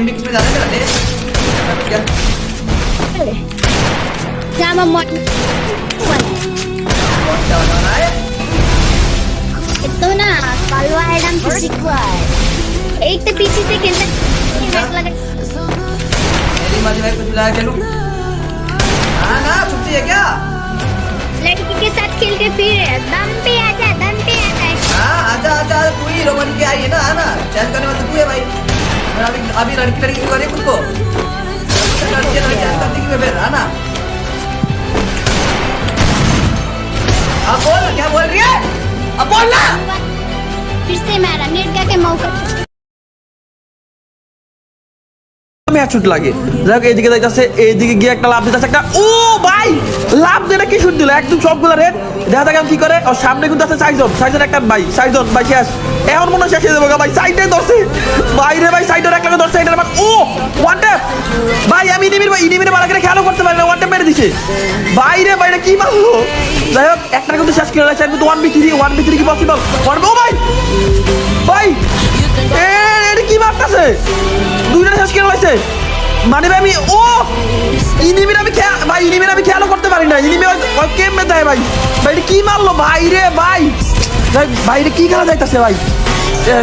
Game भी किसमें जाना है क्या Sama mod क्या बताना है itu na kalau Adam fisik एक तो पीछे से खेलता लगा मेरी मर्जी भाई कुछ लाया खेलूं हाँ ना छुट्टी है क्या लड़की के साथ खेल के फिर दम पे आजा हाँ आजा आजा तू ही हीरो बन के आई है ना आना चैन करने वाला तू है भाई मैं अभी लड़की क्यों करे खुद को लड़की चैन करती क्यों फिर आना अब बोल क्या बोल रही है अब बोलना फिर से मारा नेट का के मौका ম্যাচ শুট লাগে যাই হোক এইদিকে যাইতেছে এইদিকে গিয়ে একটা লাভ দিতেছে একটা ও ভাই লাভ দিয়ে কি শুট দিল একদম সবগুলো রেড দেখা যাক কি করে আর সামনে কিন্তু আছে সাইজন একটা ভাই সাইজন ভাই শেষ এখন মনে শেষ হয়ে যাবে ভাই সাইডে ধরছে ভাই রে ভাই সাইডে এক লাগে ধরছে এটার মানে ও ওয়ান ট্যাপ ভাই আমি ইনিমির মারা করে খেয়ালও করতে পারি না ওয়ান ট্যাপ মেরে দিছে ভাই রে ভাই কি মারলো যাই হোক একটা কিন্তু শেষ করে লাগছে কিন্তু 1v3 কি পসিবল ও ভাই ভাই এটা কি মারতেছে দুইটা শেষ করে লাগছে মানে ভাই আমি ও ইনিমির আমি খেয়ালও করতে পারি না ইনিমি ওই কেমনে দেয় ভাই ভাই এটা কি মারলো ভাই রে ভাই ভাই এটা কি খেলা যাইতেছে ভাই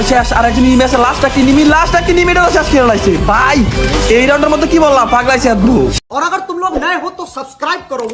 শেষ আর একজন ইনিমি আছে লাস্ট একটা ইনিমিটা শেষ করে লাগছে ভাই এই রাউন্ডের মধ্যে কি বললাম পাগলাইছে আদবু और अगर तुम लोग नए हो तो सब्सक्राइब करो।